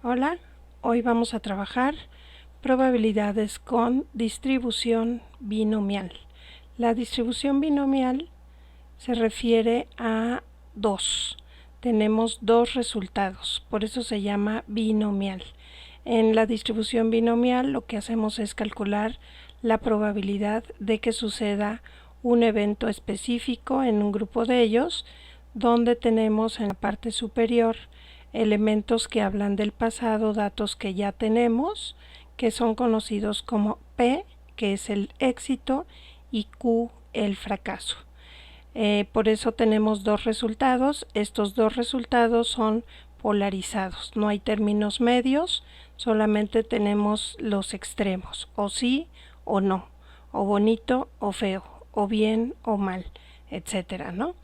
Hola, hoy vamos a trabajar probabilidades con distribución binomial. La distribución binomial se refiere a dos. Tenemos dos resultados, por eso se llama binomial. En la distribución binomial lo que hacemos es calcular la probabilidad de que suceda un evento específico en un grupo de ellos, donde tenemos en la parte superior elementos que hablan del pasado, datos que ya tenemos, que son conocidos como P, que es el éxito, y Q, el fracaso. Por eso tenemos dos resultados. Estos dos resultados son polarizados, no hay términos medios, solamente tenemos los extremos, o sí o no, o bonito o feo, o bien o mal, etcétera, ¿no?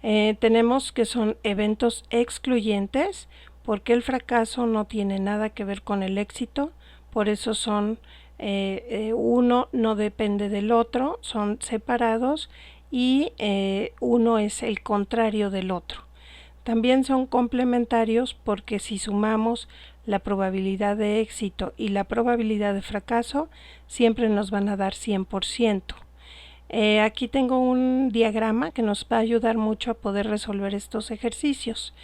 Tenemos que son eventos excluyentes, porque el fracaso no tiene nada que ver con el éxito, por eso son uno no depende del otro, son separados, y uno es el contrario del otro. También son complementarios porque si sumamos la probabilidad de éxito y la probabilidad de fracaso, siempre nos van a dar 100%. Aquí tengo un diagrama que nos va a ayudar mucho a poder resolver estos ejercicios.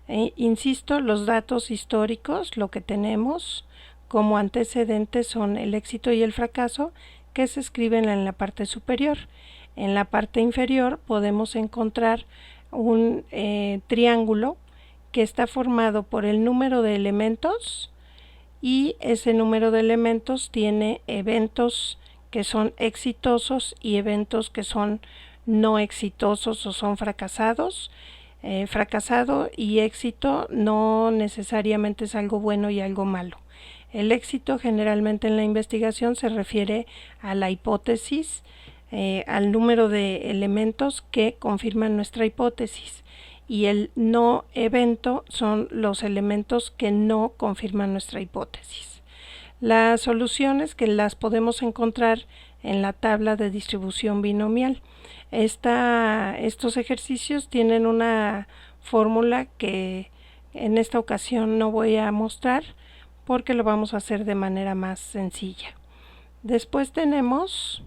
Insisto, los datos históricos, lo que tenemos como antecedentes son el éxito y el fracaso, que se escriben en la parte superior. En la parte inferior podemos encontrar un triángulo que está formado por el número de elementos, y ese número de elementos tiene eventos que son exitosos y eventos que son no exitosos o son fracasados. Fracasado y éxito no necesariamente es algo bueno y algo malo. El éxito generalmente en la investigación se refiere a la hipótesis, al número de elementos que confirman nuestra hipótesis, y el no evento son los elementos que no confirman nuestra hipótesis. Las soluciones que las podemos encontrar en la tabla de distribución binomial. Estos ejercicios tienen una fórmula que en esta ocasión no voy a mostrar porque lo vamos a hacer de manera más sencilla. Después tenemos,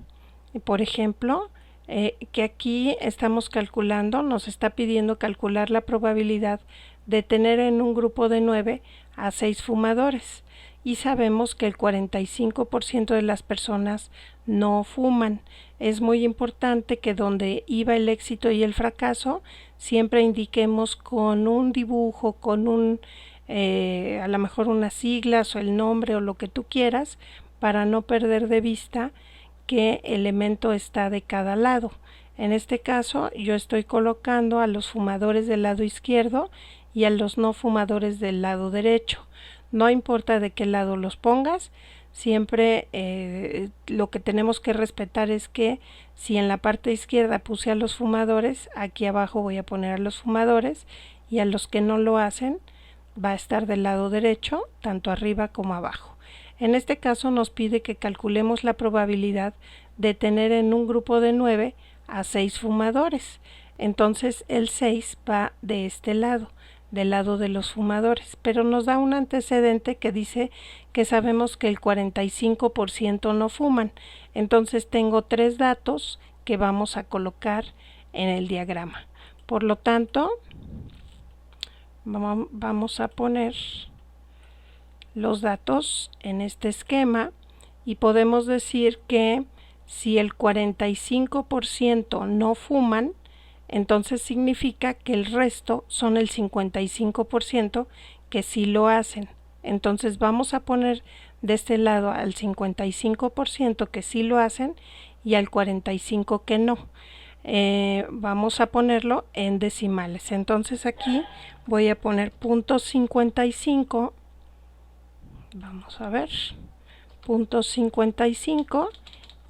por ejemplo, que aquí estamos calculando, nos está pidiendo calcular la probabilidad de tener en un grupo de 9 a 6 fumadores, y sabemos que el 45% de las personas no fuman. Es muy importante que donde iba el éxito y el fracaso siempre indiquemos con un dibujo, con a lo mejor unas siglas o el nombre o lo que tú quieras, para no perder de vista qué elemento está de cada lado. En este caso yo estoy colocando a los fumadores del lado izquierdo y a los no fumadores del lado derecho. No importa de qué lado los pongas, siempre lo que tenemos que respetar es que si en la parte izquierda puse a los fumadores, aquí abajo voy a poner a los fumadores, y a los que no lo hacen va a estar del lado derecho, tanto arriba como abajo. En este caso nos pide que calculemos la probabilidad de tener en un grupo de 9 a 6 fumadores. Entonces el 6 va de este lado, del lado de los fumadores, pero nos da un antecedente que dice que sabemos que el 45% no fuman. Entonces tengo tres datos que vamos a colocar en el diagrama. Por lo tanto, vamos a poner los datos en este esquema, y podemos decir que si el 45% no fuman, entonces significa que el resto son el 55% que sí lo hacen. Entonces vamos a poner de este lado al 55% que sí lo hacen y al 45% que no. Vamos a ponerlo en decimales. Entonces aquí voy a poner .55. Vamos a ver, .55,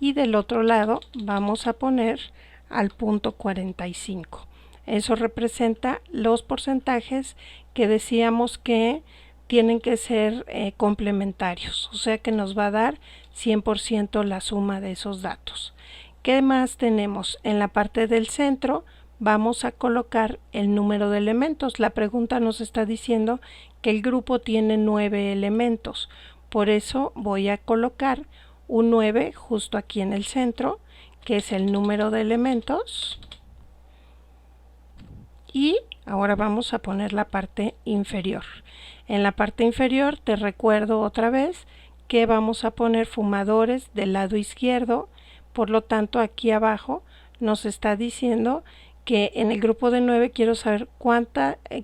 y del otro lado vamos a poner al .45. Eso representa los porcentajes que decíamos que tienen que ser complementarios, o sea que nos va a dar 100% la suma de esos datos. ¿Qué más tenemos? En la parte del centro vamos a colocar el número de elementos. La pregunta nos está diciendo que el grupo tiene 9 elementos. Por eso voy a colocar un 9 justo aquí en el centro, que es el número de elementos. Y ahora vamos a poner la parte inferior. En la parte inferior te recuerdo otra vez que vamos a poner fumadores del lado izquierdo. Por lo tanto, aquí abajo nos está diciendo que en el grupo de 9 quiero saber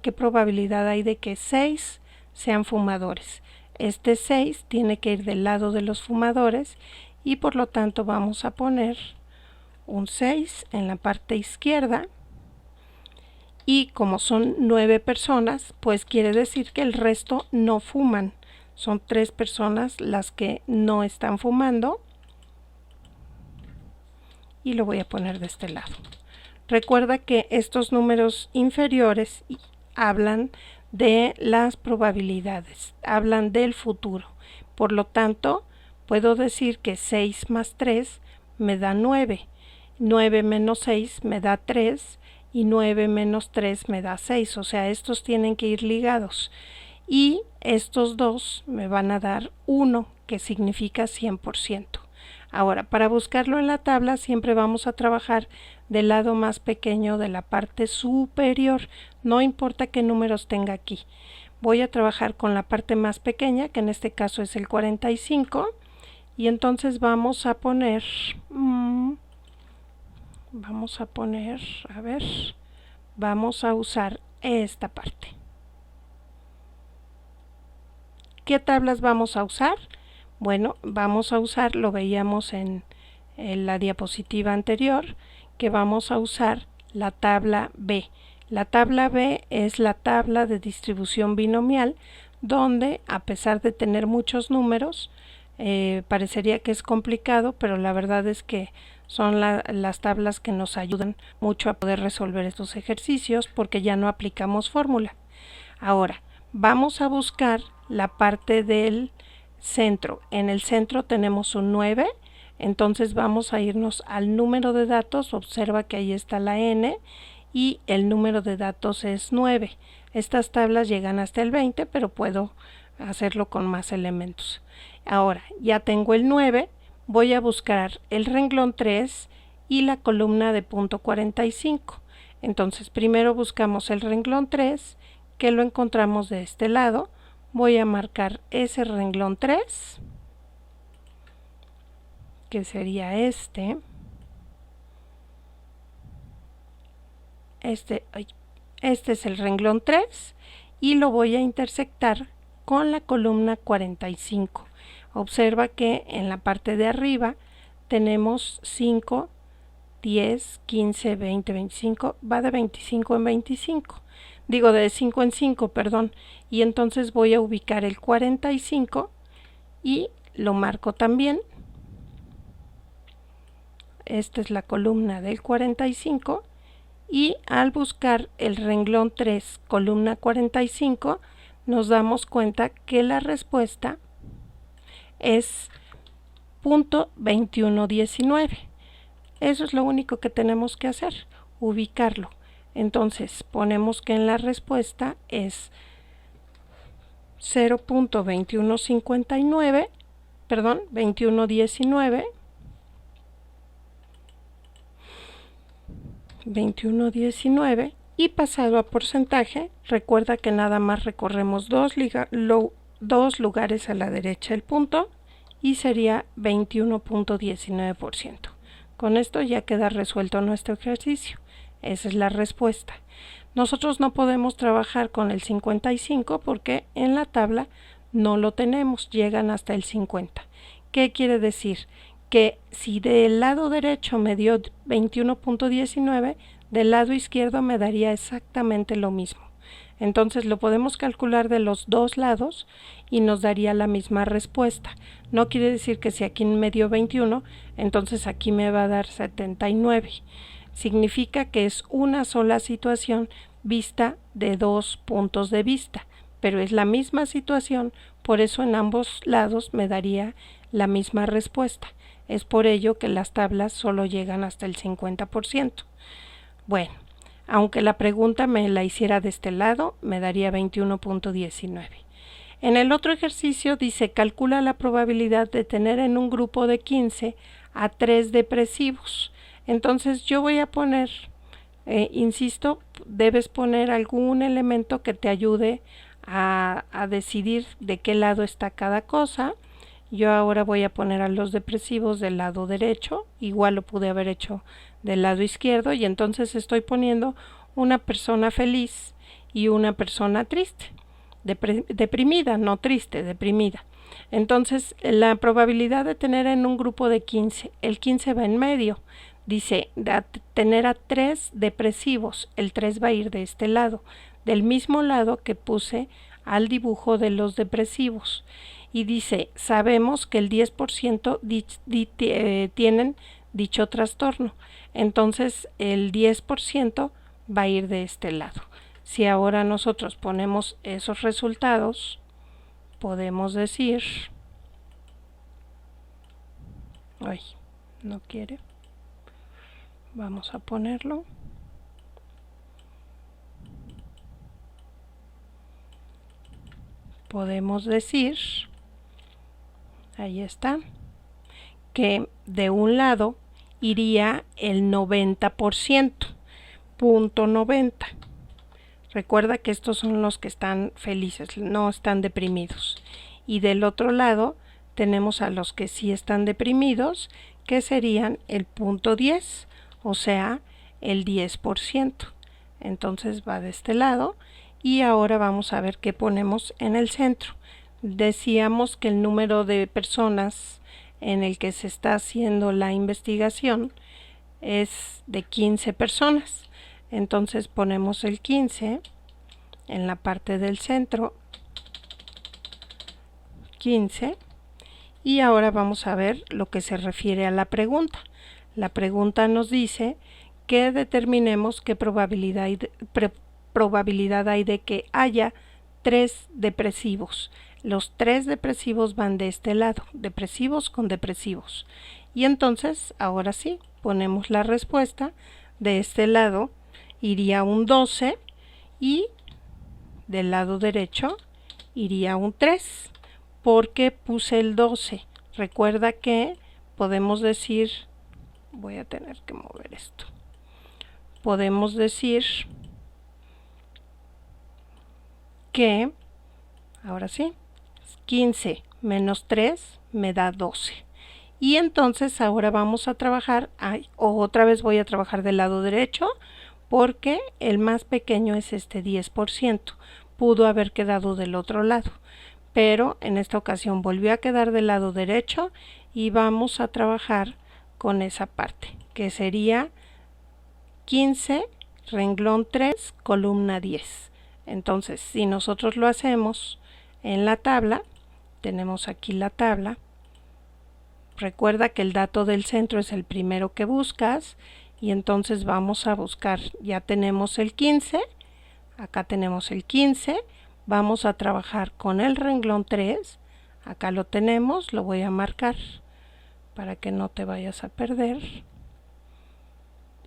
qué probabilidad hay de que 6 sean fumadores. Este 6 tiene que ir del lado de los fumadores y por lo tanto vamos a poner un 6 en la parte izquierda. Y como son 9 personas, pues quiere decir que el resto no fuman. Son 3 personas las que no están fumando. Y lo voy a poner de este lado. Recuerda que estos números inferiores hablan de las probabilidades, hablan del futuro. Por lo tanto, puedo decir que 6 más 3 me da 9. 9 menos 6 me da 3 y 9 menos 3 me da 6. O sea, estos tienen que ir ligados. Y estos dos me van a dar 1, que significa 100%. Ahora, para buscarlo en la tabla siempre vamos a trabajar del lado más pequeño de la parte superior. No importa qué números tenga aquí. Voy a trabajar con la parte más pequeña, que en este caso es el 45. Y entonces vamos a poner, vamos a usar esta parte. ¿Qué tablas vamos a usar? Bueno, vamos a usar, lo veíamos en la diapositiva anterior, que vamos a usar la tabla B. La tabla B es la tabla de distribución binomial, donde a pesar de tener muchos números, parecería que es complicado, pero la verdad es que son las tablas que nos ayudan mucho a poder resolver estos ejercicios porque ya no aplicamos fórmula. Ahora, vamos a buscar la parte del centro. En el centro tenemos un 9, entonces vamos a irnos al número de datos. Observa que ahí está la n y el número de datos es 9. Estas tablas llegan hasta el 20, pero puedo hacerlo con más elementos. Ahora, ya tengo el 9, voy a buscar el renglón 3 y la columna de punto 45. Entonces, primero buscamos el renglón 3, que lo encontramos de este lado. Voy a marcar ese renglón 3, que sería este. Este es el renglón 3 y lo voy a intersectar con la columna 45. Observa que en la parte de arriba tenemos 5, 10, 15, 20, 25, va de 25 en 25. Digo de 5 en 5, perdón. Y entonces voy a ubicar el 45 y lo marco también. Esta es la columna del 45. Y al buscar el renglón 3, columna 45, nos damos cuenta que la respuesta es .2119. Eso es lo único que tenemos que hacer, ubicarlo. Entonces ponemos que en la respuesta es 0.2159, perdón, 2119. 2119 y pasado a porcentaje, recuerda que nada más recorremos dos lugares a la derecha del punto y sería 21.19%. Con esto ya queda resuelto nuestro ejercicio. Esa es la respuesta. Nosotros no podemos trabajar con el 55 porque en la tabla no lo tenemos, llegan hasta el 50. ¿Qué quiere decir? Que si del lado derecho me dio 21.19, del lado izquierdo me daría exactamente lo mismo. Entonces lo podemos calcular de los dos lados y nos daría la misma respuesta. No quiere decir que si aquí me dio 21, entonces aquí me va a dar 79. Significa que es una sola situación vista de dos puntos de vista, pero es la misma situación, por eso en ambos lados me daría la misma respuesta. Es por ello que las tablas solo llegan hasta el 50%. Bueno, Aunque la pregunta me la hiciera de este lado, me daría 21.19. En el otro ejercicio dice, calcula la probabilidad de tener en un grupo de 15 a 3 depresivos. Entonces yo voy a poner, insisto, debes poner algún elemento que te ayude a decidir de qué lado está cada cosa. Yo ahora voy a poner a los depresivos del lado derecho, igual lo pude haber hecho del lado izquierdo, y entonces estoy poniendo una persona feliz y una persona triste, deprimida, no triste, deprimida. Entonces la probabilidad de tener en un grupo de 15, el 15 va en medio, dice tener a 3 depresivos, el 3 va a ir de este lado, del mismo lado que puse al dibujo de los depresivos. Y dice, sabemos que el 10% tienen dicho trastorno. Entonces el 10% va a ir de este lado. Si ahora nosotros ponemos esos resultados, podemos decir, ay, no quiere, vamos a ponerlo. Podemos decir, ahí está, que de un lado iría el 90%, punto 90. Recuerda que estos son los que están felices, no están deprimidos. Y del otro lado tenemos a los que sí están deprimidos, que serían el punto 10, o sea, el 10%. Entonces va de este lado. Y ahora vamos a ver qué ponemos en el centro. Decíamos que el número de personas en el que se está haciendo la investigación es de 15 personas. Entonces ponemos el 15 en la parte del centro, 15, y ahora vamos a ver lo que se refiere a la pregunta. La pregunta nos dice que determinemos qué probabilidad hay de que haya 3 depresivos. Los 3 depresivos van de este lado, depresivos con depresivos. Y entonces, ahora sí, ponemos la respuesta. De este lado iría un 12 y del lado derecho iría un 3. ¿Por qué puse el 12? Recuerda que podemos decir, voy a tener que mover esto, podemos decir que, ahora sí, 15 menos 3 me da 12. Y entonces ahora vamos a trabajar, otra vez voy a trabajar del lado derecho, porque el más pequeño es este 10%. Pudo haber quedado del otro lado, pero en esta ocasión volvió a quedar del lado derecho y vamos a trabajar con esa parte, que sería 15, renglón 3, columna 10. Entonces, si nosotros lo hacemos en la tabla, tenemos aquí la tabla. Recuerda que el dato del centro es el primero que buscas y entonces vamos a buscar, ya tenemos el 15, acá tenemos el 15, vamos a trabajar con el renglón 3, acá lo tenemos, lo voy a marcar para que no te vayas a perder,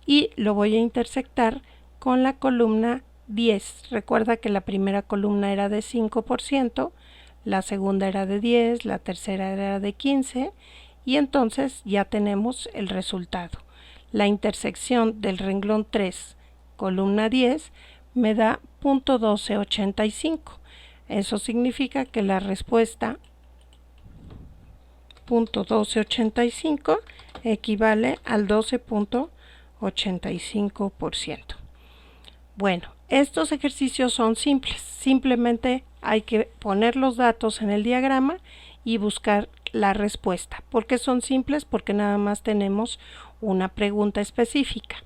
y lo voy a intersectar con la columna 10. Recuerda que la primera columna era de 5%, la segunda era de 10, la tercera era de 15, y entonces ya tenemos el resultado. La intersección del renglón 3, columna 10, me da .1285. Eso significa que la respuesta .1285 equivale al 12.85%. Bueno, estos ejercicios son simples. Simplemente hay que poner los datos en el diagrama y buscar la respuesta. ¿Por qué son simples? Porque nada más tenemos una pregunta específica.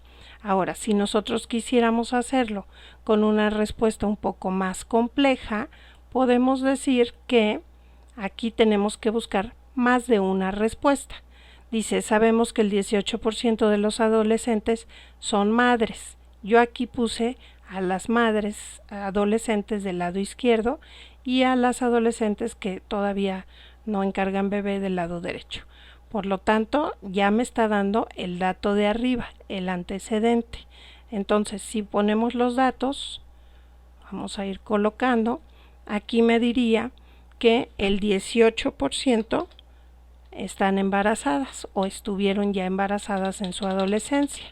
Ahora, si nosotros quisiéramos hacerlo con una respuesta un poco más compleja, podemos decir que aquí tenemos que buscar más de una respuesta. Dice, sabemos que el 18% de los adolescentes son madres. Yo aquí puse a las madres adolescentes del lado izquierdo y a las adolescentes que todavía no encargan bebé del lado derecho. Por lo tanto, ya me está dando el dato de arriba, el antecedente. Entonces, si ponemos los datos, vamos a ir colocando, aquí me diría que el 18% están embarazadas o estuvieron ya embarazadas en su adolescencia.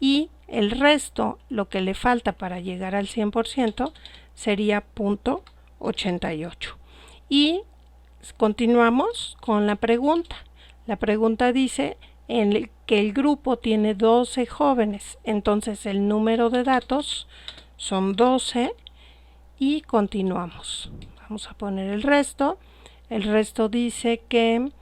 Y el resto, lo que le falta para llegar al 100%, sería 0.88. Y continuamos con la pregunta. La pregunta dice que el grupo tiene 12 jóvenes, entonces el número de datos son 12 y continuamos. Vamos a poner el resto. El resto dice que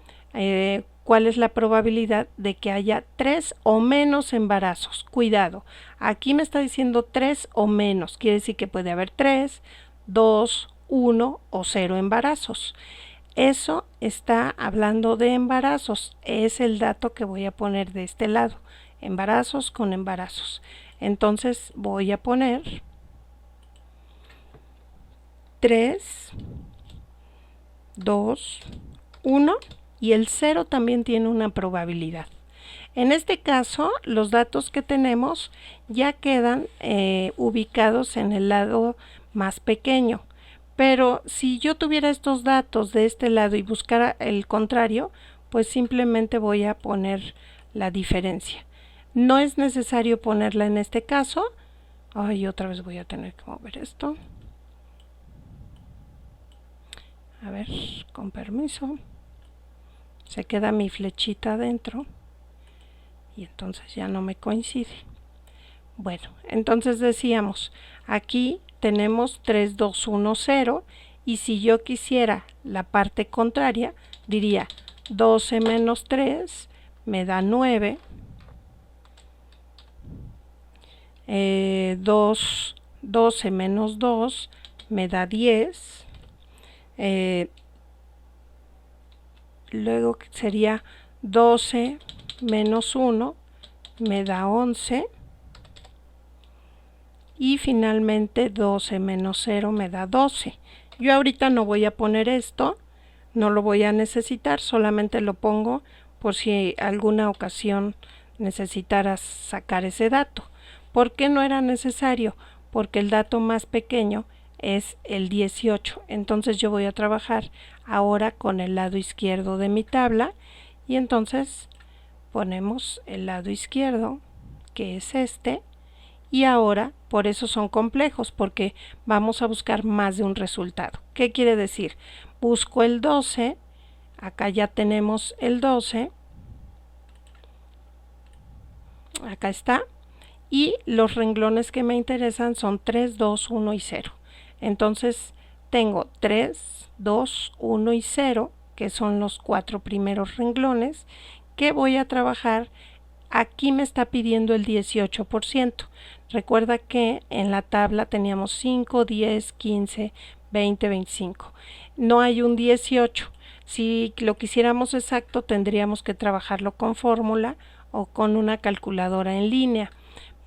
cuál es la probabilidad de que haya 3 o menos embarazos. Cuidado, aquí me está diciendo 3 o menos, quiere decir que puede haber 3, 2, 1 o 0 embarazos. Eso está hablando de embarazos, es el dato que voy a poner de este lado, embarazos con embarazos. Entonces voy a poner 3, 2, 1 y el 0 también tiene una probabilidad. En este caso, los datos que tenemos ya quedan ubicados en el lado más pequeño. Pero si yo tuviera estos datos de este lado y buscara el contrario, pues simplemente voy a poner la diferencia. No es necesario ponerla en este caso. Ay, otra vez voy a tener que mover esto. A ver, con permiso. Se queda mi flechita adentro y entonces ya no me coincide. Bueno, entonces decíamos, aquí tenemos 3, 2, 1, 0 y si yo quisiera la parte contraria, diría 12 menos 3 me da 9, 12 menos 2 me da 10, luego sería 12 menos 1 me da 11 y finalmente 12 menos 0 me da 12. Yo ahorita no voy a poner esto, no lo voy a necesitar, solamente lo pongo por si alguna ocasión necesitaras sacar ese dato. ¿Por qué no era necesario? Porque el dato más pequeño es el 18, entonces yo voy a trabajar ahora con el lado izquierdo de mi tabla y entonces ponemos el lado izquierdo, que es este, y ahora por eso son complejos, porque vamos a buscar más de un resultado. ¿Qué quiere decir? Busco el 12, acá ya tenemos el 12, acá está, y los renglones que me interesan son 3, 2, 1 y 0. Entonces tengo 3, 2, 1 y 0, que son los 4 primeros renglones, que voy a trabajar. Aquí me está pidiendo el 18%. Recuerda que en la tabla teníamos 5, 10, 15, 20, 25. No hay un 18. Si lo quisiéramos exacto, tendríamos que trabajarlo con fórmula o con una calculadora en línea.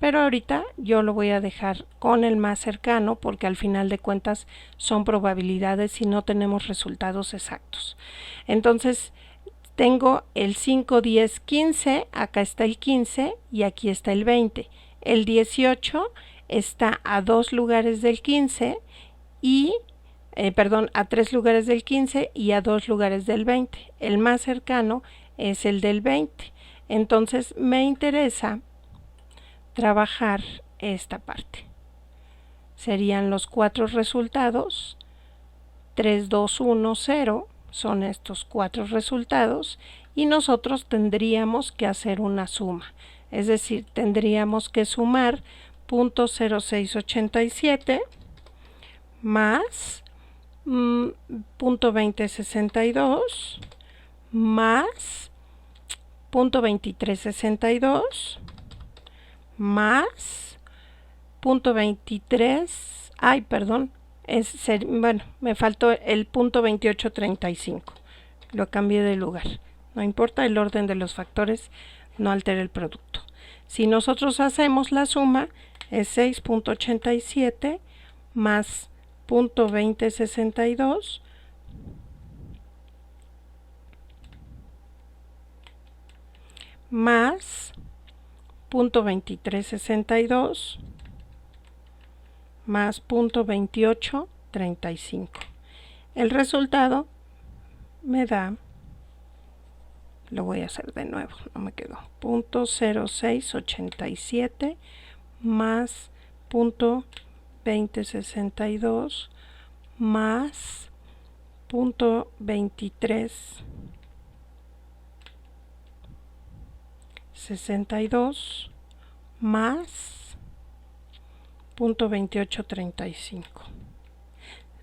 Pero ahorita yo lo voy a dejar con el más cercano porque al final de cuentas son probabilidades y no tenemos resultados exactos. Entonces, tengo el 5, 10, 15, acá está el 15 y aquí está el 20. El 18 está a 2 lugares del 15 y, a 3 lugares del 15 y a 2 lugares del 20. El más cercano es el del 20. Entonces me interesa trabajar esta parte. Serían los 4 resultados, 3, 2, 1, 0. Son estos 4 resultados y nosotros tendríamos que hacer una suma, es decir, tendríamos que sumar 0.0687 más 0.2062 más 0.2362 más 0.23, me faltó el 0.2835, lo cambié de lugar. No importa, el orden de los factores no altera el producto. Si nosotros hacemos la suma, es 6.87 más 0.2062 más .2362 más .2835. El resultado me da, lo voy a hacer de nuevo, no me quedó, .0687 más .2062 más .2362 más .2835.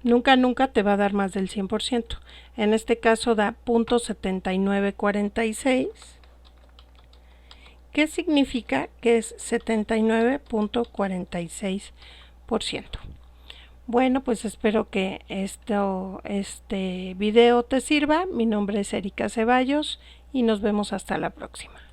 Nunca te va a dar más del 100%. En este caso da .7946, que significa que es 79.46%. Bueno, pues espero que este video te sirva. Mi nombre es Erika Ceballos y nos vemos hasta la próxima.